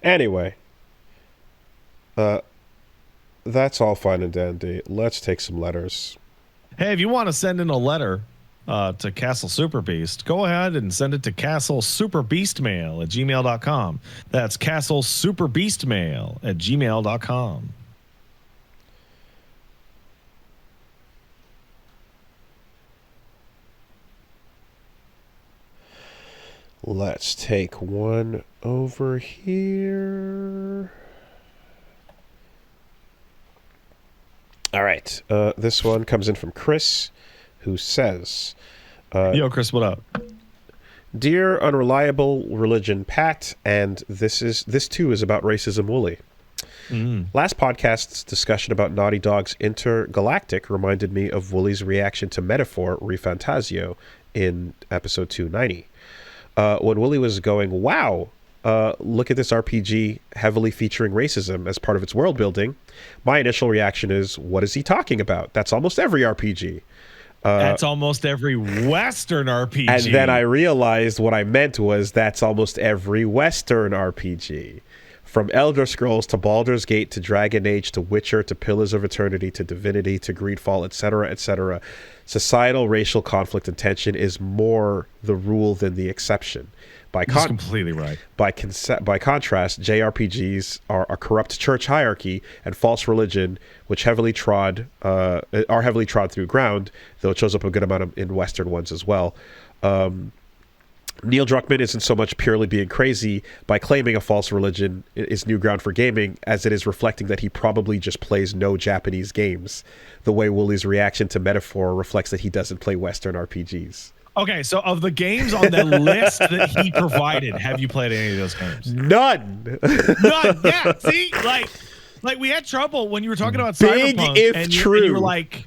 Anyway, uh, that's all fine and dandy. Let's take some letters. Hey, if you want to send in a letter to Castle Super Beast, go ahead and send it to castlesuperbeastmail@gmail.com. That's castlesuperbeastmail@gmail.com. Let's take one over here. All right. This one comes in from Chris, who says, Yo, Chris, what up? "Dear unreliable religion, Pat, and this too is about racism, Wooly. Last podcast's discussion about Naughty Dog's Intergalactic reminded me of Wooly's reaction to Metaphor Refantasio in episode 290. When Wooly was going, wow, look at this RPG heavily featuring racism as part of its world building, my initial reaction is, what is he talking about? That's almost every RPG. That's almost every Western RPG. And then I realized what I meant was that's almost every Western RPG. From Elder Scrolls to Baldur's Gate to Dragon Age to Witcher to Pillars of Eternity to Divinity to Greedfall, etc., etc. Societal racial conflict and tension is more the rule than the exception. That's completely right. By contrast, JRPGs are a corrupt church hierarchy and false religion, which are heavily trod through ground, though it shows up a good amount in Western ones as well. Neil Druckmann isn't so much purely being crazy by claiming a false religion is new ground for gaming, as it is reflecting that he probably just plays no Japanese games, the way Wooly's reaction to Metaphor reflects that he doesn't play Western RPGs. Okay, so of the games on the list that he provided, have you played any of those games? None. None. Yeah. See, like we had trouble when you were talking about Big Cyberpunk, if and true. You were like,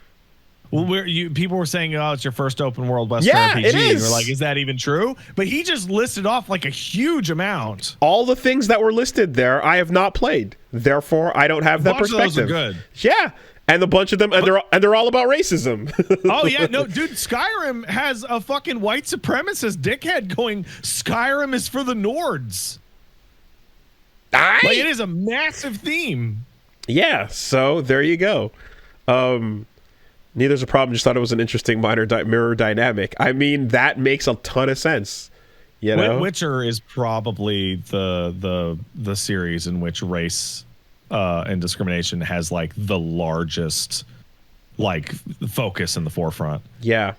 well, people were saying, oh, it's your first open world Western Yeah, RPG. it And is. we're like, is that even true? But he just listed off like a huge amount. All the things that were listed there, I have not played. Therefore, I don't have that perspective. Of those are good. Yeah. And a bunch of them, and they're all about racism. Oh, yeah. No, dude, Skyrim has a fucking white supremacist dickhead going, Skyrim is for the Nords. Like, it is a massive theme. Yeah, so there you go. Neither's a problem, just thought it was an interesting minor mirror dynamic. I mean, that makes a ton of sense. You know? Witcher is probably the series in which race and discrimination has like the largest like focus in the forefront. Yeah.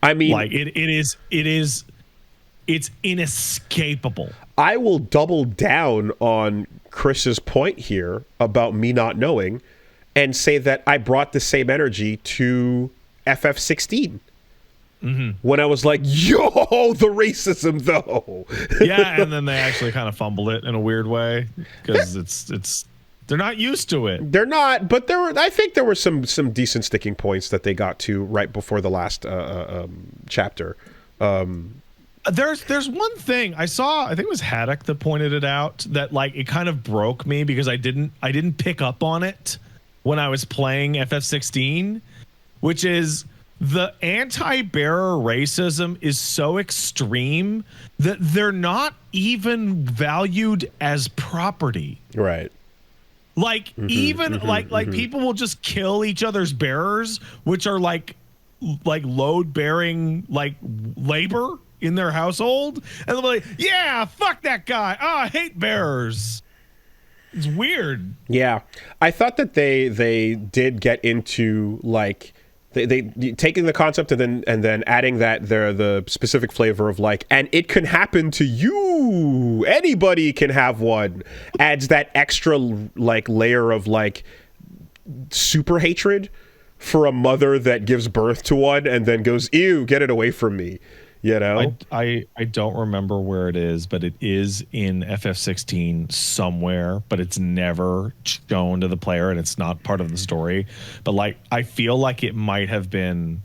I mean, like it's inescapable. I will double down on Chris's point here about me not knowing and say that I brought the same energy to FF16. When I was like, yo, the racism though. Yeah, and then they actually kind of fumbled it in a weird way because it's they're not used to it. They're not, but I think there were some decent sticking points that they got to right before the last chapter. There's one thing I saw, I think it was Haddock that pointed it out, that like it kind of broke me because I didn't pick up on it when I was playing FF16, which is the anti-bearer racism is so extreme that they're not even valued as property. Right. Like people will just kill each other's bearers, which are like load bearing like labor in their household, and they'll be like, yeah, fuck that guy. Oh, I hate bearers. It's weird. Yeah. I thought that they did get into like they taking the concept and then adding that the specific flavor of like, and it can happen to you. Anybody can have one. Adds that extra like layer of like super hatred for a mother that gives birth to one and then goes, ew, get it away from me. You know, I don't remember where it is, but it is in FF16 somewhere, but it's never shown to the player and it's not part of the story. But like, I feel like it might have been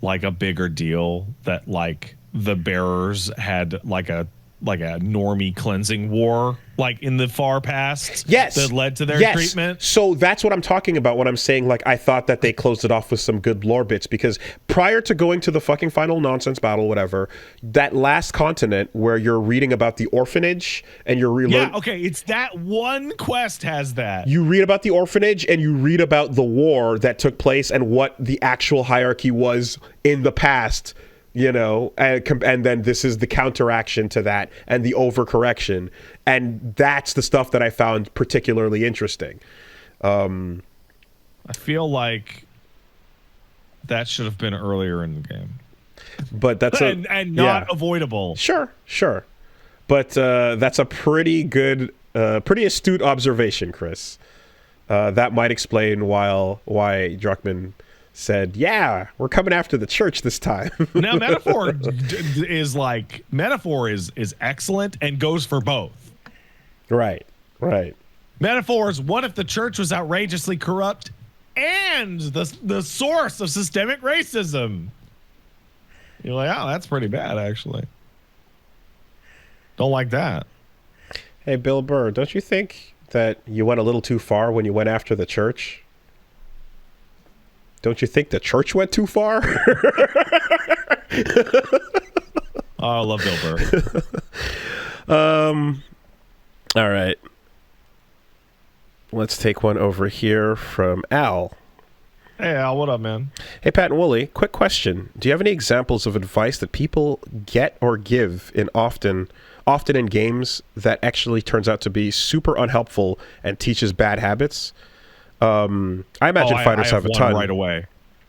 like a bigger deal that like the bearers had like a normie cleansing war, like in the far past. Yes, that led to their treatment. So that's what I'm talking about when I'm saying like I thought that they closed it off with some good lore bits, because prior to going to the fucking final nonsense battle, whatever, that last continent where you're reading about the orphanage and you're it's that one quest has that. You read about the orphanage and you read about the war that took place and what the actual hierarchy was in the past. And then this is the counteraction to that and the overcorrection. And that's the stuff that I found particularly interesting. I feel like that should have been earlier in the game. But that's and not avoidable. Sure. But that's a pretty good, pretty astute observation, Chris. That might explain why Druckmann said, "Yeah, we're coming after the church this time." Now, metaphor is excellent and goes for both. Right. Metaphor is, what if the church was outrageously corrupt and the source of systemic racism? You're like, oh, that's pretty bad, actually. Don't like that. Hey, Bill Burr, don't you think that you went a little too far when you went after the church? Don't you think the church went too far? Oh, I love Bill Burr. All right. Let's take one over here from Al. Hey, Al, what up, man? Hey, Pat and Wooly, quick question. Do you have any examples of advice that people get or give often in games that actually turns out to be super unhelpful and teaches bad habits? I imagine fighters have a ton. Right away.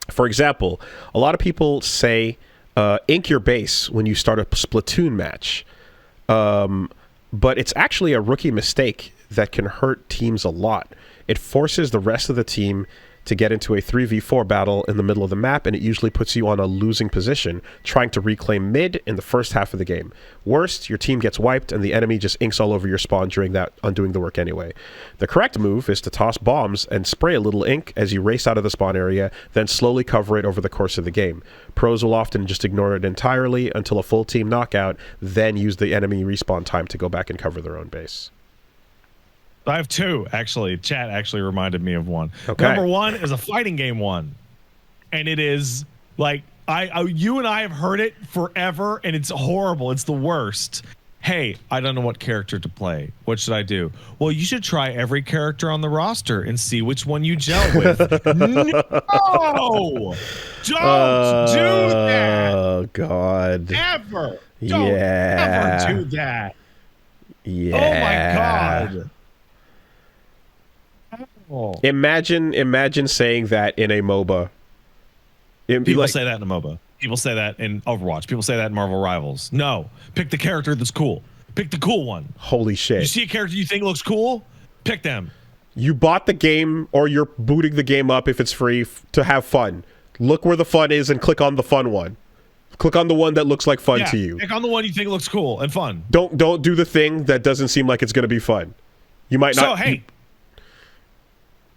For example, a lot of people say ink your base when you start a Splatoon match. But it's actually a rookie mistake that can hurt teams a lot. It forces the rest of the team to get into a 3v4 battle in the middle of the map, and it usually puts you on a losing position, trying to reclaim mid in the first half of the game. Worst, your team gets wiped, and the enemy just inks all over your spawn during that, undoing the work anyway. The correct move is to toss bombs and spray a little ink as you race out of the spawn area, then slowly cover it over the course of the game. Pros will often just ignore it entirely until a full team knockout, then use the enemy respawn time to go back and cover their own base. I have two, actually. Chat actually reminded me of one. Okay. Number one is a fighting game one. And it is like, you and I have heard it forever, and it's horrible. It's the worst. Hey, I don't know what character to play. What should I do? Well, you should try every character on the roster and see which one you gel with. No! Don't do that! Oh, God. Ever! Don't ever do that. Yeah. Oh, my God. Oh. Imagine saying that in a MOBA. People say that in a MOBA. People say that in Overwatch. People say that in Marvel Rivals. No, pick the character that's cool. Pick the cool one. Holy shit. You see a character you think looks cool? Pick them. You bought the game, or you're booting the game up if it's free to have fun. Look where the fun is and click on the fun one. Click on the one that looks like fun to you. Click on the one you think looks cool and fun. Don't do the thing that doesn't seem like it's going to be fun. You might not. So, hey.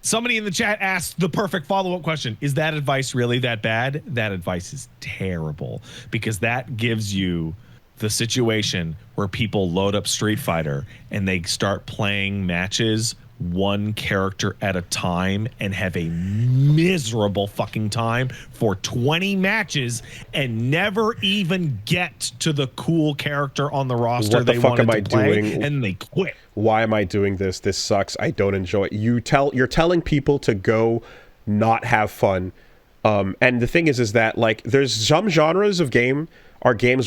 Somebody in the chat asked the perfect follow-up question. Is that advice really that bad? That advice is terrible, because that gives you the situation where people load up Street Fighter and they start playing matches one character at a time and have a miserable fucking time for 20 matches and never even get to the cool character on the roster what the they fuck wanted am I to play, doing? and they quit. Why am I doing this? This sucks. I don't enjoy it. You're telling people to go not have fun. And the thing is that like there's some genres of games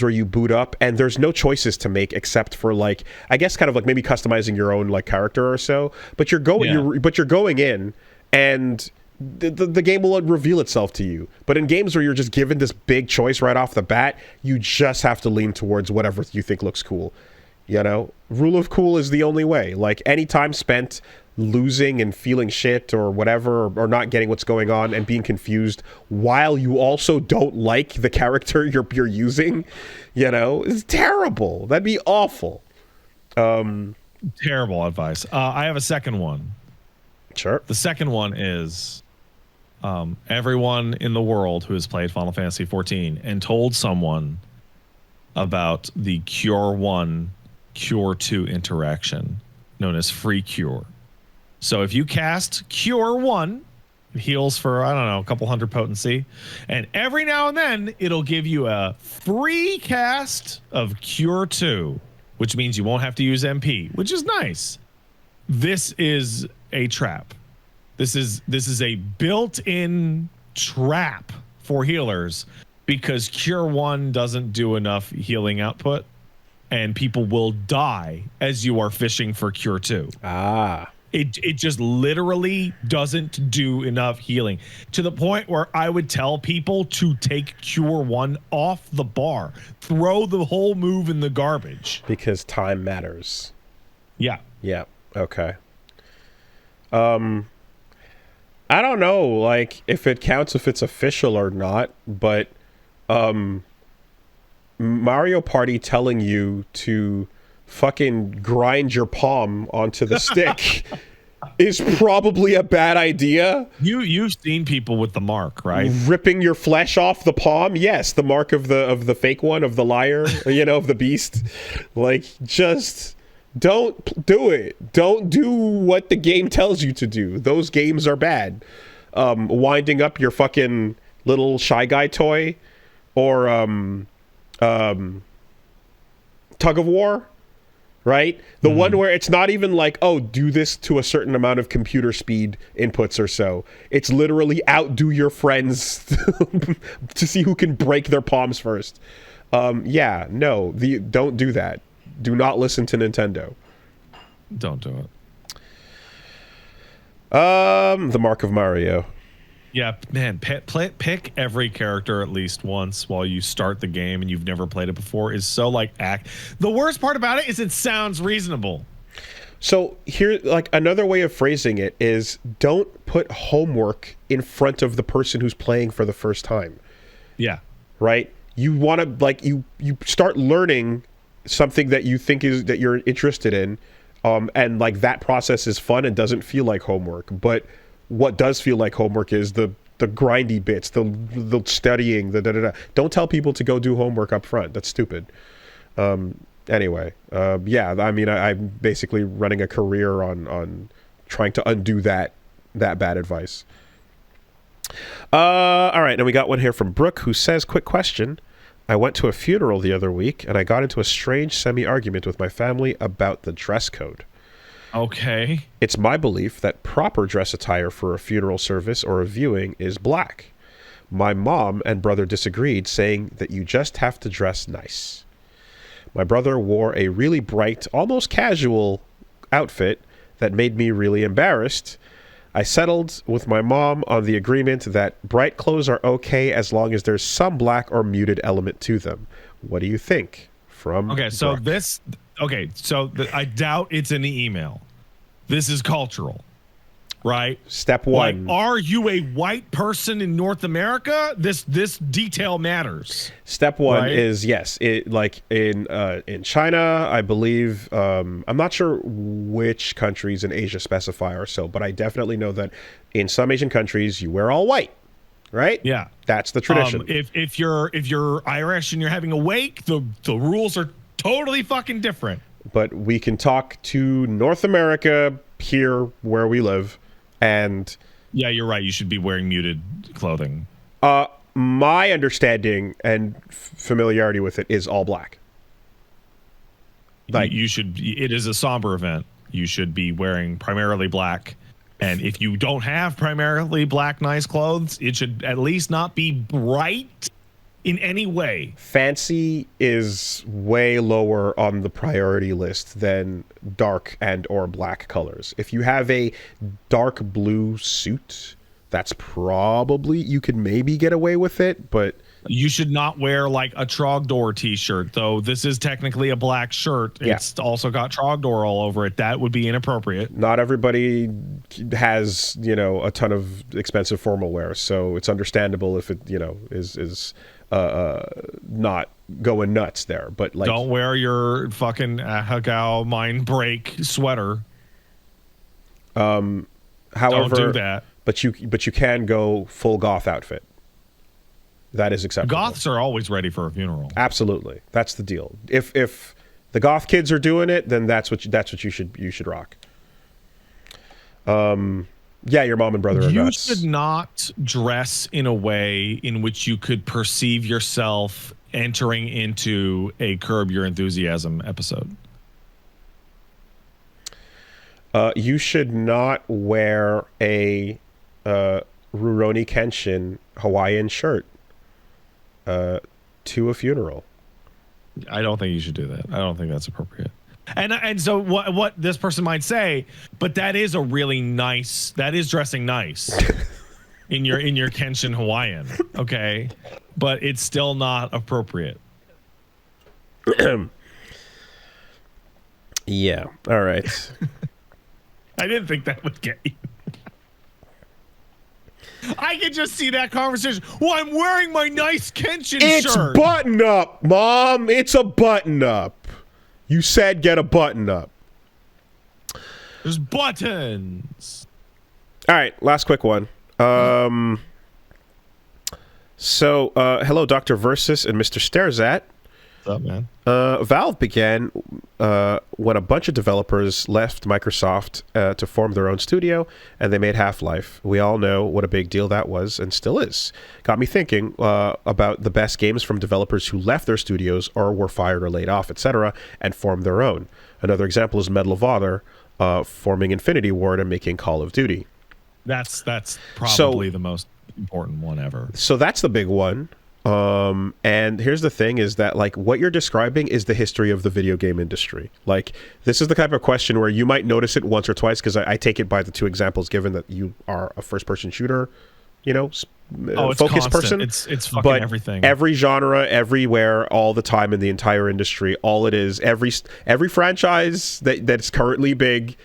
where you boot up and there's no choices to make except for like, I guess kind of like maybe customizing your own like character or so, but you're going in and the game will reveal itself to you. But in games where you're just given this big choice right off the bat, you just have to lean towards whatever you think looks cool. Rule of cool is the only way. Like any time spent losing and feeling shit or whatever, or not getting what's going on and being confused while you also don't like the character you're using, is terrible. That'd be awful. Terrible advice. I have a second one. Sure. The second one is everyone in the world who has played Final Fantasy XIV and told someone about the Cure 1, Cure 2 interaction known as Free Cure. So if you cast Cure 1, it heals for, I don't know, a couple hundred potency. And every now and then, it'll give you a free cast of Cure 2, which means you won't have to use MP, which is nice. This is a trap. This is a built-in trap for healers because Cure 1 doesn't do enough healing output, and people will die as you are fishing for Cure 2. It just literally doesn't do enough healing to the point where I would tell people to take Cure 1 off the bar. Throw the whole move in the garbage. Because time matters. Yeah. Yeah. Okay. I don't know, like, if it counts if it's official or not, but Mario Party telling you to fucking grind your palm onto the stick is probably a bad idea. You've seen people with the mark, right? Ripping your flesh off the palm, yes, the mark of the fake one, of the liar, of the beast. Like, just don't do it. Don't do what the game tells you to do. Those games are bad. Winding up your fucking little Shy Guy toy, or Tug of War, right? The one where it's not even like, oh, do this to a certain amount of computer speed inputs or so. It's literally outdo your friends to see who can break their palms first. Don't do that. Do not listen to Nintendo. Don't do it. The Mark of Mario. Yeah, man, pick every character at least once while you start the game and you've never played it before is so like The worst part about it is it sounds reasonable. So here, like, another way of phrasing it is don't put homework in front of the person who's playing for the first time. Yeah. Right? You want to, like, you start learning something that you think is that you're interested in, and like that process is fun and doesn't feel like homework. But what does feel like homework is the grindy bits, the studying, the da-da-da. Don't tell people to go do homework up front. That's stupid. Anyway, I mean, I'm basically running a career on trying to undo that bad advice. All right, and we got one here from Brooke who says, quick question. I went to a funeral the other week, and I got into a strange semi-argument with my family about the dress code. Okay. It's my belief that proper dress attire for a funeral service or a viewing is black. My mom and brother disagreed, saying that you just have to dress nice. My brother wore a really bright, almost casual outfit that made me really embarrassed. I settled with my mom on the agreement that bright clothes are okay as long as there's some black or muted element to them. What do you think? From Okay, so Brooke. I doubt it's in the email. This is cultural, right? Step one. Like, are you a white person in North America? This detail matters. Step one right? is yes. It like in China, I believe. I'm not sure which countries in Asia specify or so, but I definitely know that in some Asian countries you wear all white. Right? Yeah, that's the tradition. If you're Irish and you're having a wake, the rules are totally fucking different. But we can talk to North America here where we live, and yeah, you're right. You should be wearing muted clothing. My understanding and familiarity with it is all black. Like you should. It is a somber event. You should be wearing primarily black. And if you don't have primarily black nice clothes, it should at least not be bright in any way. Fancy is way lower on the priority list than dark and or black colors. If you have a dark blue suit, that's probably, you could maybe get away with it, but you should not wear like a Trogdor t-shirt, though this is technically a black shirt. It's also got Trogdor all over it. That would be inappropriate. Not everybody has, a ton of expensive formal wear, so it's understandable if it, is not going nuts there. But like, don't wear your fucking Hagao mind break sweater. However, don't do that. But you can go full goth outfit. That is acceptable. Goths are always ready for a funeral. Absolutely, that's the deal. If the goth kids are doing it, then that's what you should rock. Yeah, your mom and brother are nuts. You should not dress in a way in which you could perceive yourself entering into a Curb Your Enthusiasm episode. You should not wear a Rurouni Kenshin Hawaiian shirt to a funeral. I don't think you should do that. I don't think that's appropriate. And so what this person might say, but that is dressing nice in your Kenshin Hawaiian, okay? But it's still not appropriate. Yeah. All right. I didn't think that would get you. I can just see that conversation. Well, I'm wearing my nice Kenshin shirt. It's button up, Mom. It's a button up. You said get a button up. There's buttons. All right, last quick one. Hello, Dr. Versus and Mr. Starzat. What's up, man? Valve began when a bunch of developers left Microsoft to form their own studio, and they made Half-Life. We all know what a big deal that was, and still is. Got me thinking about the best games from developers who left their studios or were fired or laid off, etc., and formed their own. Another example is Medal of Honor forming Infinity Ward and making Call of Duty. That's probably the most important one ever. So that's the big one. And here's the thing is that, like, what you're describing is the history of the video game industry. Like, this is the type of question where you might notice it once or twice, because I take it by the two examples given that you are a first-person shooter, focused person. It's fucking but everything. Every genre, everywhere, all the time in the entire industry, all it is, every franchise that's currently big,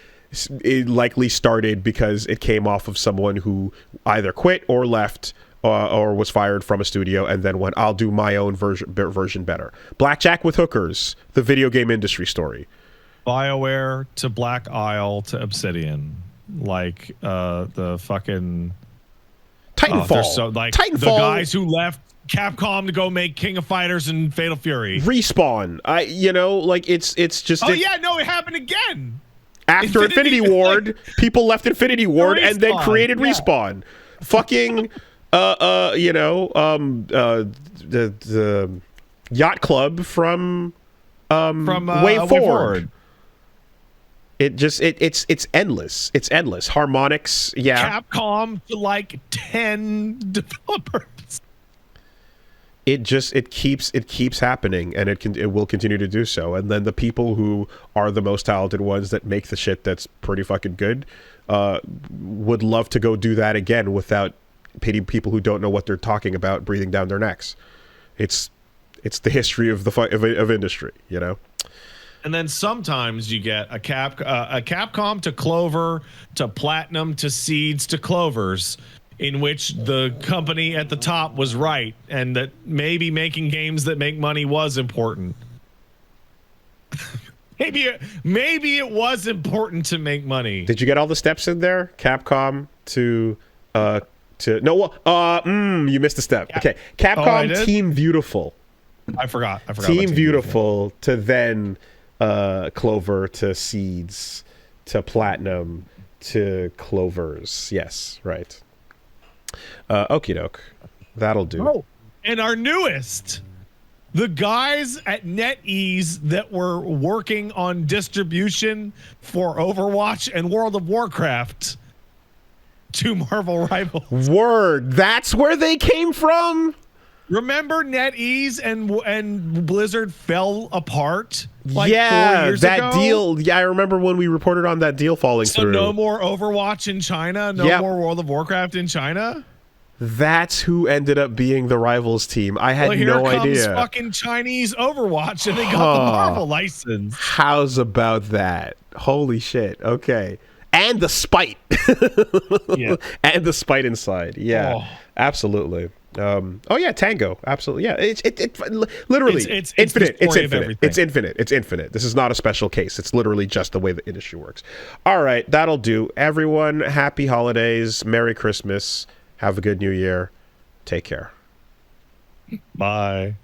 it likely started because it came off of someone who either quit or left or was fired from a studio and then went, I'll do my own version better. Blackjack with Hookers, the video game industry story. BioWare to Black Isle to Obsidian. Like the fucking... Titanfall. Titanfall. The guys who left Capcom to go make King of Fighters and Fatal Fury. Respawn. It's just... Oh, yeah, no, it happened again. After Infinity Ward, people left Infinity Ward and then created Respawn. Fucking... the yacht club from Way Forward. It's endless. It's endless. Harmonix, yeah. Capcom to like 10 developers. It keeps happening, and it will continue to do so. And then the people who are the most talented ones that make the shit that's pretty fucking good would love to go do that again without pity people who don't know what they're talking about breathing down their necks. It's the history of of industry, And then sometimes you get a Capcom to Clover to Platinum to Seeds to Clovers, in which the company at the top was right and that maybe making games that make money was important. maybe it was important to make money. Did you get all the steps in there? Capcom to you missed a step. Okay, Capcom Team Beautiful. I forgot. Team Beautiful to then Clover to Seeds to Platinum to Clovers. Yes, right. Okie doke. That'll do. Oh, and our newest, the guys at NetEase that were working on distribution for Overwatch and World of Warcraft to Marvel Rivals. Word. That's where they came from? Remember NetEase and Blizzard fell apart? 4 years that ago? deal. Yeah, I remember when we reported on that deal falling through. So no more Overwatch in China? No more World of Warcraft in China? That's who ended up being the Rivals team. I had no idea. Here comes fucking Chinese Overwatch, and they got the Marvel license. How's about that? Holy shit. Okay. And the spite. Yeah. And the spite inside. Yeah. Absolutely. Tango. Absolutely. Yeah. It literally it's infinite. It's infinite. It's infinite. It's infinite. This is not a special case. It's literally just the way the industry works. All right, that'll do. Everyone, happy holidays. Merry Christmas. Have a good new year. Take care. Bye.